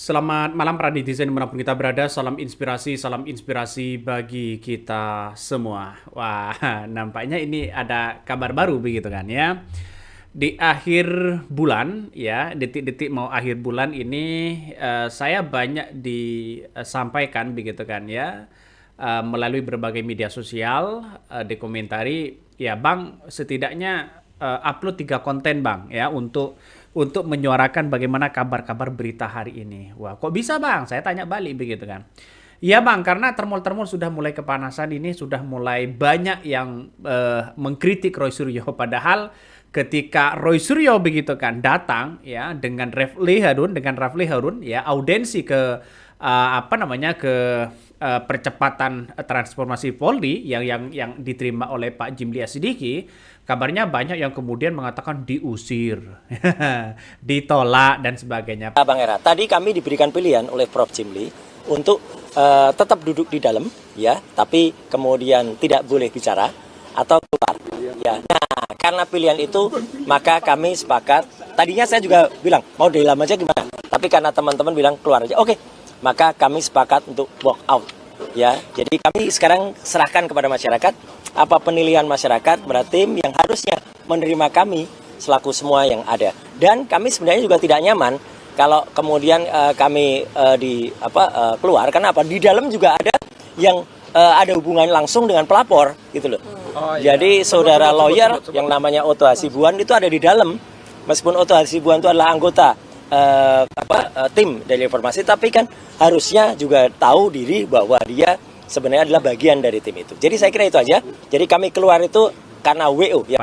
Selamat malam para netizen dimanapun kita berada, salam inspirasi bagi kita semua. Wah, nampaknya ini ada kabar baru begitu kan ya. Di akhir bulan ya, detik-detik mau akhir bulan ini saya banyak disampaikan begitu kan ya, melalui berbagai media sosial, dikomentari, ya Bang setidaknya upload 3 konten Bang ya untuk menyuarakan bagaimana kabar-kabar berita hari ini. Wah, kok bisa Bang? Saya tanya balik begitu kan. Iya Bang, karena termol-termol sudah mulai kepanasan ini, sudah mulai banyak yang mengkritik Roy Suryo. Padahal ketika Roy Suryo begitu kan datang ya dengan Rafli Harun ya audensi ke percepatan transformasi Polri yang diterima oleh Pak Jimli Asidiki, kabarnya banyak yang kemudian mengatakan diusir, ditolak dan sebagainya. Bang Era, tadi kami diberikan pilihan oleh Prof. Jimli untuk tetap duduk di dalam, ya, tapi kemudian tidak boleh bicara atau keluar. Ya, nah karena pilihan itu maka kami sepakat. Tadinya saya juga bilang mau di dalam aja gimana, tapi karena teman-teman bilang keluar aja, oke, maka kami sepakat untuk walk out. Ya, jadi kami sekarang serahkan kepada masyarakat apa penilaian masyarakat pada tim yang harusnya menerima kami selaku semua yang ada. Dan kami sebenarnya juga tidak nyaman kalau kemudian kami keluar, karena apa? Di dalam juga ada yang ada hubungan langsung dengan pelapor gitu loh. Oh, iya. Jadi saudara lawyer yang namanya Otto Hasibuan itu ada di dalam, meskipun Otto Hasibuan itu adalah anggota tim dari informasi, tapi kan harusnya juga tahu diri bahwa dia sebenarnya adalah bagian dari tim itu. Jadi saya kira itu aja. Jadi kami keluar itu karena WO ya.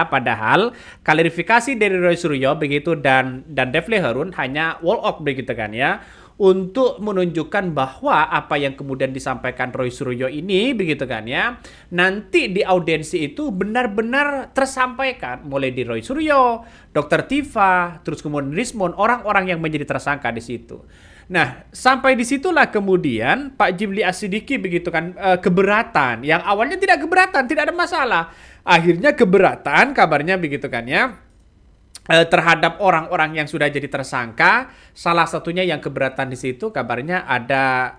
Padahal klarifikasi dari Roy Suryo begitu dan Rafli Harun hanya wall out begitu kan ya, untuk menunjukkan bahwa apa yang kemudian disampaikan Roy Suryo ini begitu kan ya, nanti di audiensi itu benar-benar tersampaikan mulai di Roy Suryo, Dr. Tifa, terus kemudian Rismon, orang-orang yang menjadi tersangka di situ. Nah, sampai disitulah kemudian Pak Jimli Asidiki begitu kan keberatan, yang awalnya tidak keberatan, tidak ada masalah, akhirnya keberatan kabarnya begitu kan ya, terhadap orang-orang yang sudah jadi tersangka. Salah satunya yang keberatan di situ kabarnya ada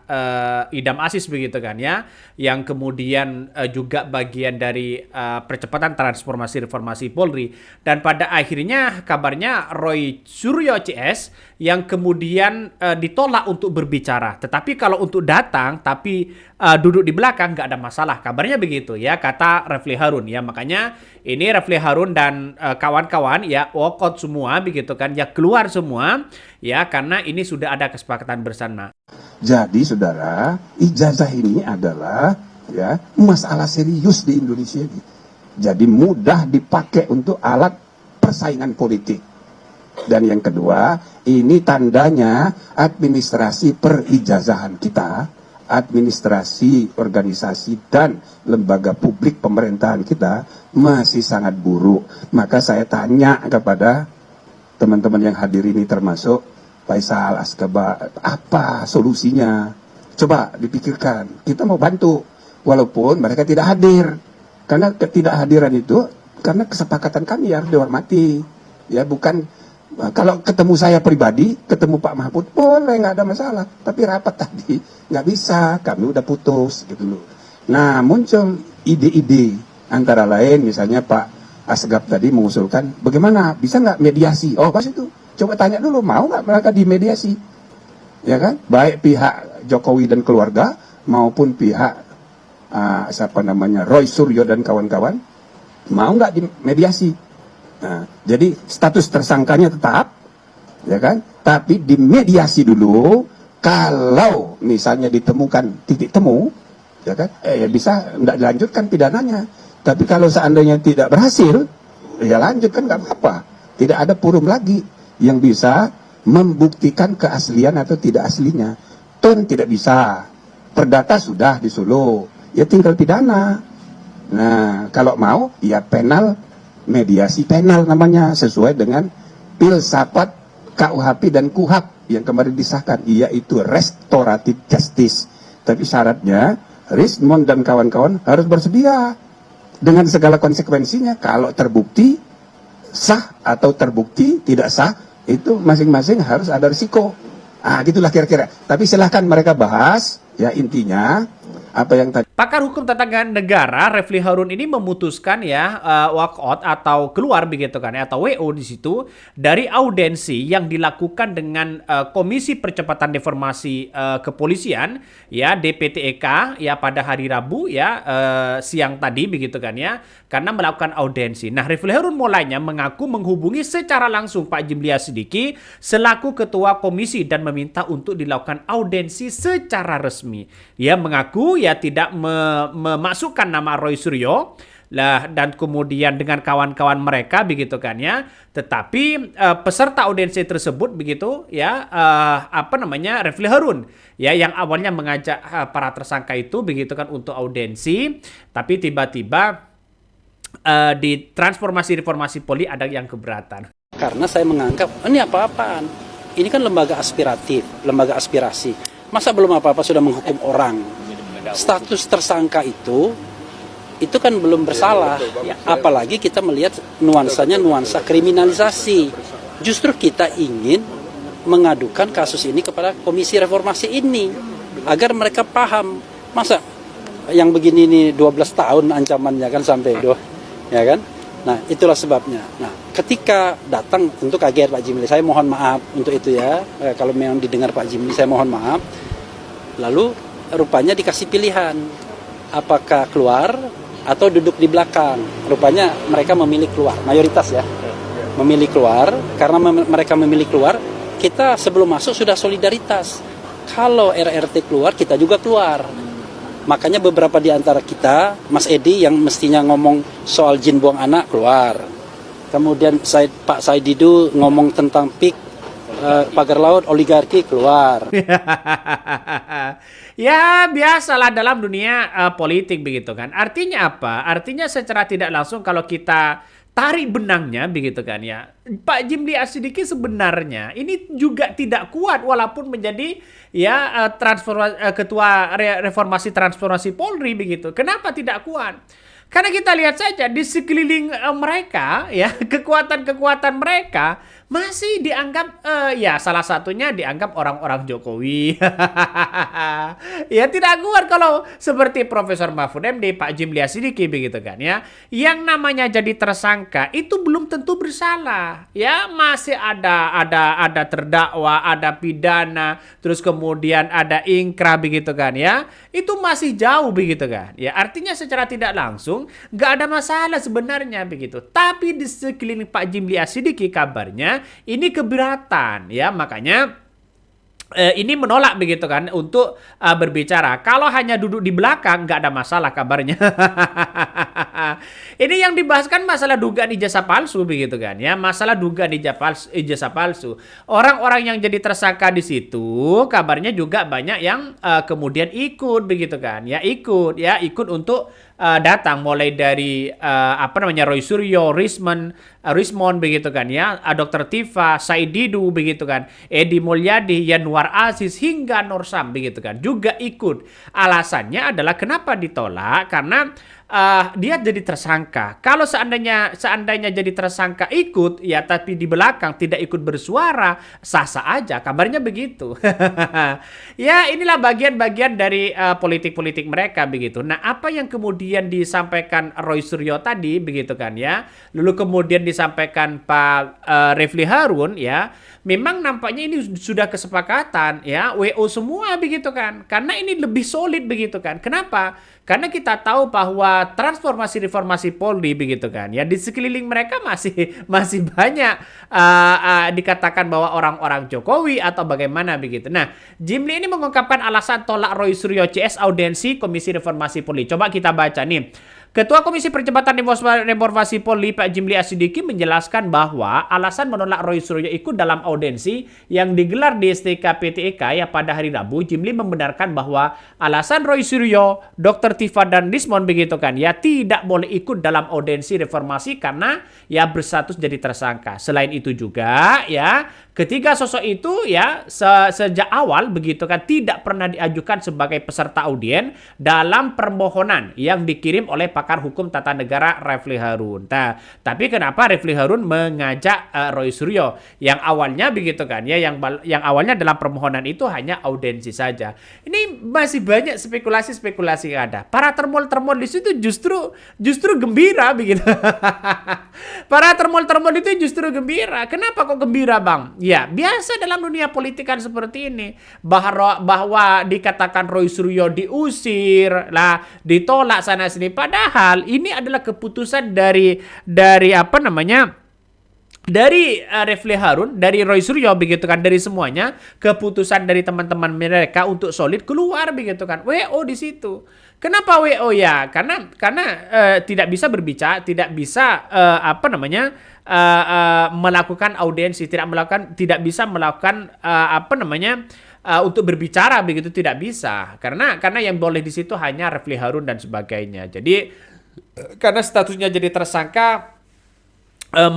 Idam Aziz begitu kan ya, yang kemudian juga bagian dari percepatan transformasi reformasi Polri, dan pada akhirnya kabarnya Roy Suryo CS yang kemudian ditolak untuk berbicara, tetapi kalau untuk datang tapi duduk di belakang nggak ada masalah, kabarnya begitu ya, kata Rafli Harun ya. Makanya ini Rafli Harun dan kawan-kawan ya walkout semua begitu kan ya, keluar semua ya, karena ini sudah ada kesepakatan bersama. Jadi saudara, ijazah ini adalah ya masalah serius di Indonesia ini. Jadi mudah dipakai untuk alat persaingan politik. Dan yang kedua, ini tandanya administrasi perijazahan kita, administrasi organisasi dan lembaga publik pemerintahan kita masih sangat buruk. Maka saya tanya kepada teman-teman yang hadir ini termasuk Faisal Askaba, apa solusinya? Coba dipikirkan. Kita mau bantu walaupun mereka tidak hadir. Karena ketidakhadiran itu karena kesepakatan kami harus dihormati. Ya, bukan kalau ketemu saya pribadi, ketemu Pak Mahfud, boleh, nggak ada masalah. Tapi rapat tadi nggak bisa, kami udah putus gitu loh. Nah, muncul ide-ide, antara lain misalnya Pak Asgab tadi mengusulkan, bagaimana, bisa nggak mediasi? Oh, pas itu, coba tanya dulu, mau nggak mereka dimediasi? Ya kan? Baik pihak Jokowi dan keluarga, maupun pihak Roy Suryo dan kawan-kawan, mau nggak dimediasi? Nah, jadi status tersangkanya tetap, ya kan? Tapi dimediasi dulu. Kalau misalnya ditemukan titik temu, ya kan? Bisa tidak dilanjutkan pidananya. Tapi kalau seandainya tidak berhasil, ya lanjutkan nggak apa-apa. Tidak ada forum lagi yang bisa membuktikan keaslian atau tidak aslinya. Ton tidak bisa. Perdata sudah di Solo, ya tinggal pidana. Nah, kalau mau, ya penal. Mediasi penal namanya, sesuai dengan filsafat KUHP dan KUHAP yang kemarin disahkan, yaitu restoratif justice. Tapi syaratnya Rismon dan kawan-kawan harus bersedia dengan segala konsekuensinya. Kalau terbukti sah atau terbukti tidak sah, itu masing-masing harus ada risiko. Gitulah kira-kira. Tapi silahkan mereka bahas, ya intinya apa yang tadi. Pakar hukum tata negara Refli Harun ini memutuskan ya walk out atau keluar begitu kan ya, atau WO di situ dari audensi yang dilakukan dengan Komisi Percepatan Reformasi Kepolisian ya DPTEK ya pada hari Rabu ya siang tadi begitu kan ya, karena melakukan audensi. Nah, Refli Harun mulainya mengaku menghubungi secara langsung Pak Jimli Asyidiki selaku ketua komisi dan meminta untuk dilakukan audensi secara resmi. Ia mengaku ya tidak memasukkan nama Roy Suryo lah dan kemudian dengan kawan-kawan mereka begitu kan ya, tetapi peserta audensi tersebut begitu ya Refli Harun ya yang awalnya mengajak para tersangka itu begitu kan untuk audensi, tapi tiba-tiba di transformasi reformasi Polri ada yang keberatan. Karena saya menganggap ini apa-apaan, ini kan lembaga aspiratif, lembaga aspirasi, masa belum apa-apa sudah menghukum orang. Status tersangka itu kan belum bersalah, apalagi kita melihat nuansanya nuansa kriminalisasi. Justru kita ingin mengadukan kasus ini kepada Komisi Reformasi ini agar mereka paham, masa yang begini ini 12 tahun ancamannya kan sampai ya kan. Nah, itulah sebabnya. Nah, ketika datang tentu kaget Pak Jimli, saya mohon maaf untuk itu ya. Kalau memang didengar Pak Jimli, saya mohon maaf. Lalu rupanya dikasih pilihan apakah keluar atau duduk di belakang. Rupanya mereka memilih keluar, mayoritas ya memilih keluar. Karena mereka memilih keluar, kita sebelum masuk sudah solidaritas, kalau RRT keluar kita juga keluar. Makanya beberapa di antara kita, Mas Edi yang mestinya ngomong soal jin buang anak keluar, kemudian Pak Saididu ngomong tentang PIK pagar laut oligarki keluar. Ya biasalah dalam dunia politik begitu kan. Artinya apa? Artinya secara tidak langsung kalau kita tarik benangnya begitu kan ya, Pak Jimli Asyidiki sebenarnya ini juga tidak kuat walaupun menjadi ya ketua reformasi transformasi Polri begitu. Kenapa tidak kuat? Karena kita lihat saja di sekeliling mereka ya, kekuatan-kekuatan mereka masih dianggap ya salah satunya dianggap orang-orang Jokowi. Ya tidak kuat kalau seperti Profesor Mahfud MD, Pak Jimli Asyidiki begitu kan ya. Yang namanya jadi tersangka itu belum tentu bersalah. Ya masih ada terdakwa, ada pidana, terus kemudian ada ingkrah begitu kan ya. Itu masih jauh begitu kan. Ya artinya secara tidak langsung nggak ada masalah sebenarnya begitu. Tapi di sekeliling Pak Jimli Asyidiki kabarnya ini keberatan ya, makanya ini menolak begitu kan untuk berbicara. Kalau hanya duduk di belakang nggak ada masalah kabarnya. Ini yang dibahas kan masalah dugaan ijazah palsu begitu kan ya, masalah dugaan ijazah palsu. Orang-orang yang jadi tersangka di situ kabarnya juga banyak yang kemudian ikut begitu kan ya, ikut untuk datang mulai dari Roy Suryo, Rismon begitu kan ya, Dr. Tifa, Saididu begitu kan, Edi Mulyadi, Yanwar Aziz hingga Norsam begitu kan juga ikut. Alasannya adalah kenapa ditolak? Karena dia jadi tersangka. Kalau seandainya jadi tersangka ikut ya, tapi di belakang tidak ikut bersuara, sah-sah aja. Kabarnya begitu. Ya inilah bagian-bagian dari politik-politik mereka begitu. Nah apa yang kemudian disampaikan Roy Suryo tadi begitu kan ya, lalu kemudian disampaikan Pak Refli Harun ya, memang nampaknya ini sudah kesepakatan ya, WO semua begitu kan, karena ini lebih solid begitu kan. Kenapa? Karena kita tahu bahwa transformasi reformasi Polri begitu kan ya, di sekeliling mereka masih banyak dikatakan bahwa orang-orang Jokowi atau bagaimana begitu. Nah, Jimli ini mengungkapkan alasan tolak Roy Suryo CS audensi Komisi Reformasi Polri. Coba kita baca nih. Ketua Komisi Percepatan Reformasi Polri Pak Jimli Asyidiki menjelaskan bahwa alasan menolak Roy Suryo ikut dalam audensi yang digelar di STK PTEK ya pada hari Rabu. Jimli membenarkan bahwa alasan Roy Suryo, Dr. Tifa dan Rismon begitu kan ya tidak boleh ikut dalam audensi reformasi karena ya berstatus jadi tersangka. Selain itu juga ya ketiga sosok itu ya sejak awal begitu kan tidak pernah diajukan sebagai peserta audien dalam permohonan yang dikirim oleh pakar hukum tata negara Refli Harun. Nah, tapi kenapa Refli Harun mengajak Roy Suryo yang awalnya begitu kan ya, yang awalnya dalam permohonan itu hanya audiensi saja. Ini masih banyak spekulasi-spekulasi yang ada. Para termol-termol di situ justru gembira begitu. Para termol-termol itu justru gembira. Kenapa kok gembira, Bang? Ya, biasa dalam dunia politik kan seperti ini. Bahwa dikatakan Roy Suryo diusir, lah ditolak sana sini. Padahal ini adalah keputusan dari apa namanya? Dari Refli Harun, dari Roy Suryo begitu kan, dari semuanya keputusan dari teman-teman mereka untuk solid keluar begitu kan. WO di situ. Kenapa WO ya? Karena tidak bisa berbicara, tidak bisa apa namanya? Melakukan audiensi, tidak bisa melakukan apa namanya? Untuk berbicara begitu tidak bisa. Karena yang boleh di situ hanya Refli Harun dan sebagainya. Jadi karena statusnya jadi tersangka,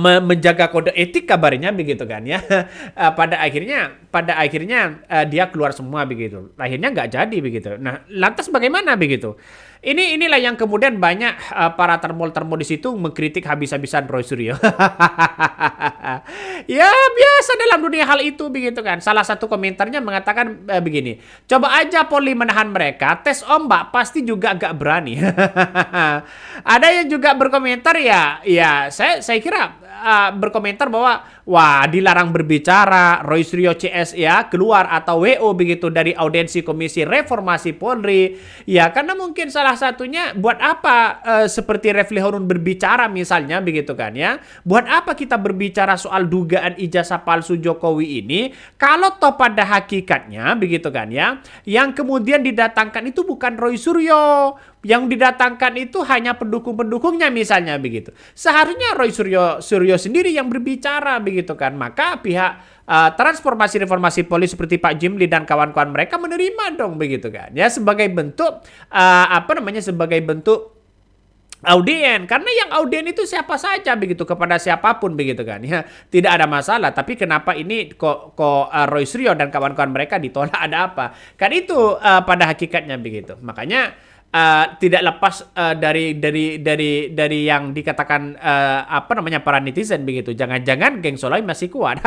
menjaga kode etik kabarnya begitu kan ya. Pada akhirnya dia keluar semua begitu. Akhirnya nggak jadi begitu. Nah, lantas bagaimana begitu? Inilah yang kemudian banyak para termol-termol di situ mengkritik habis-habisan Roy Suryo. Ya biasa dalam dunia hal itu begitu kan. Salah satu komentarnya mengatakan begini, coba aja Polri menahan mereka, tes ombak pasti juga agak berani. Ada yang juga berkomentar ya saya kira berkomentar bahwa wah dilarang berbicara Roy Suryo CS ya keluar atau WO begitu dari audiensi Komisi Reformasi Polri ya, karena mungkin salah satunya buat apa seperti Refli Harun berbicara misalnya begitu kan ya, buat apa kita berbicara soal dugaan ijazah palsu Jokowi ini kalau toh pada hakikatnya begitu kan ya, yang kemudian didatangkan itu bukan Roy Suryo, yang didatangkan itu hanya pendukung-pendukungnya misalnya begitu. Seharusnya Roy Suryo sendiri yang berbicara begitu kan. Maka pihak transformasi reformasi Polri seperti Pak Jimli dan kawan-kawan mereka menerima dong begitu kan. Ya sebagai bentuk sebagai bentuk audien, karena yang audien itu siapa saja begitu, kepada siapapun begitu kan ya, tidak ada masalah. Tapi kenapa ini kok Roy Suryo dan kawan-kawan mereka ditolak, ada apa kan, itu pada hakikatnya begitu. Makanya tidak lepas dari yang dikatakan para netizen begitu. Jangan-jangan geng Soloi masih kuat.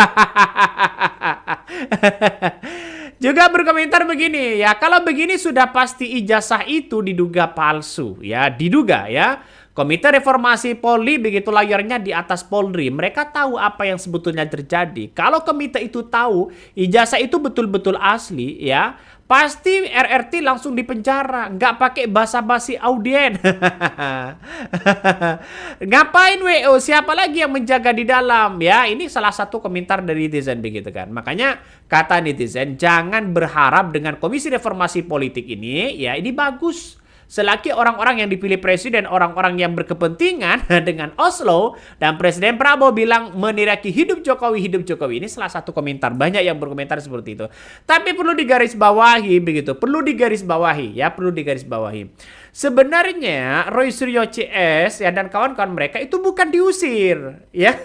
Juga berkomentar begini ya, kalau begini sudah pasti ijazah itu diduga palsu ya, diduga ya. Komite Reformasi Polri begitu layarnya di atas Polri. Mereka tahu apa yang sebetulnya terjadi. Kalau komite itu tahu ijazah itu betul-betul asli ya, pasti RRT langsung dipenjara, nggak pakai basa-basi audien. Ngapain WO? Siapa lagi yang menjaga di dalam? Ya, ini salah satu komentar dari netizen begitu kan. Makanya kata netizen, jangan berharap dengan Komisi Reformasi Politik ini, ya ini bagus. Selagi orang-orang yang dipilih presiden, orang-orang yang berkepentingan dengan Oslo, dan Presiden Prabowo bilang meniraki hidup Jokowi. Ini salah satu komentar. Banyak yang berkomentar seperti itu. Tapi perlu digarisbawahi begitu. Perlu digarisbawahi. Sebenarnya Roy Suryo CS ya dan kawan-kawan mereka itu bukan diusir. Ya.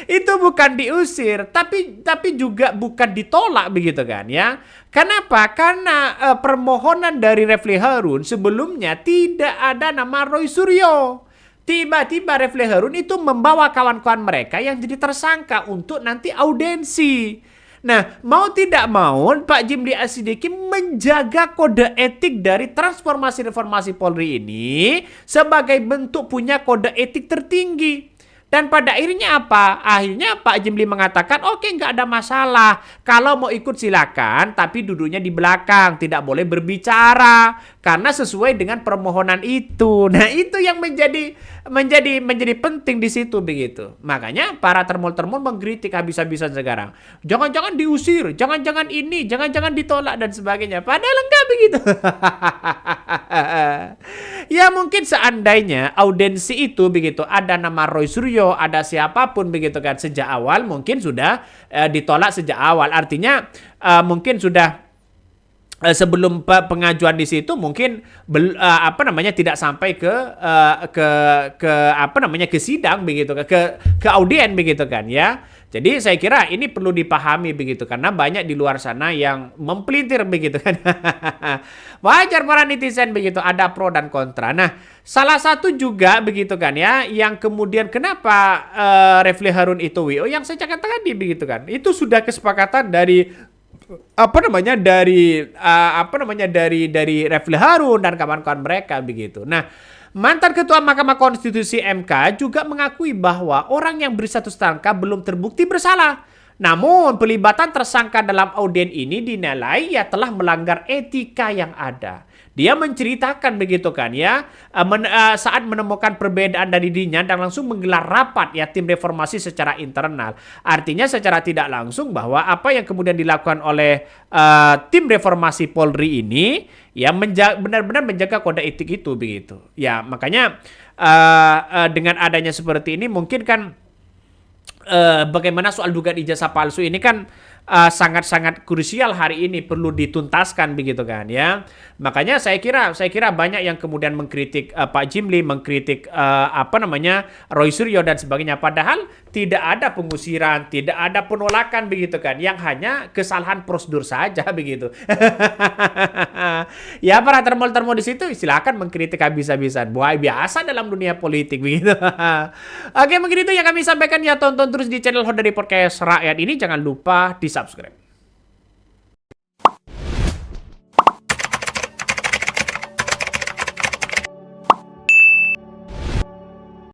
Itu bukan diusir. Tapi juga bukan ditolak begitu kan ya. Kenapa? Karena permohonan dari Refli Harun sebelumnya tidak ada nama Roy Suryo. Tiba-tiba Refli Harun itu membawa kawan-kawan mereka yang jadi tersangka untuk nanti audiensi. Nah, mau tidak mau Pak Jimli Asidiki menjaga kode etik dari transformasi reformasi Polri ini sebagai bentuk punya kode etik tertinggi. Dan pada akhirnya apa? Akhirnya Pak Jimli mengatakan, oke, nggak ada masalah. Kalau mau ikut silakan, tapi duduknya di belakang, tidak boleh berbicara karena sesuai dengan permohonan itu. Nah, itu yang menjadi penting di situ begitu. Makanya para termol-termol mengkritik habis-habisan sekarang. Jangan-jangan diusir, jangan-jangan ini, jangan-jangan ditolak dan sebagainya. Padahal enggak begitu. Ya mungkin seandainya audiensi itu begitu ada nama Roy Suryo, ada siapapun begitu kan sejak awal mungkin sudah ditolak sejak awal. Artinya mungkin sudah sebelum pengajuan di situ mungkin tidak sampai ke sidang begitu ke audien begitu kan ya. Jadi saya kira ini perlu dipahami begitu karena banyak di luar sana yang mempelintir begitu kan. Wajar para netizen begitu, ada pro dan kontra. Nah, salah satu juga begitu kan ya yang kemudian kenapa Refli Harun itu WO yang saya cakap tadi begitu kan. Itu sudah kesepakatan dari dari Refli Harun dan kawan-kawan mereka begitu. Nah, mantan Ketua Mahkamah Konstitusi MK juga mengakui bahwa orang yang berstatus tersangka belum terbukti bersalah. Namun, pelibatan tersangka dalam audien ini dinilai ya telah melanggar etika yang ada. Dia menceritakan begitu kan ya, saat menemukan perbedaan dari dirinya dan langsung menggelar rapat ya tim reformasi secara internal. Artinya secara tidak langsung bahwa apa yang kemudian dilakukan oleh tim reformasi Polri ini ya benar-benar menjaga kode etik itu begitu. Ya makanya dengan adanya seperti ini mungkin kan bagaimana soal dugaan ijazah palsu ini kan sangat-sangat krusial hari ini, perlu dituntaskan begitu kan ya. Makanya saya kira banyak yang kemudian mengkritik Pak Jimli, mengkritik Roy Suryo dan sebagainya, padahal tidak ada pengusiran, tidak ada penolakan begitu kan, yang hanya kesalahan prosedur saja begitu. Ya para termol-termol di situ silakan mengkritik habis-habisan. Buah biasa dalam dunia politik begitu. Oke, mungkin itu yang kami sampaikan ya. Tonton terus di channel Hot dari Podcast Rakyat ini, jangan lupa di subscribe.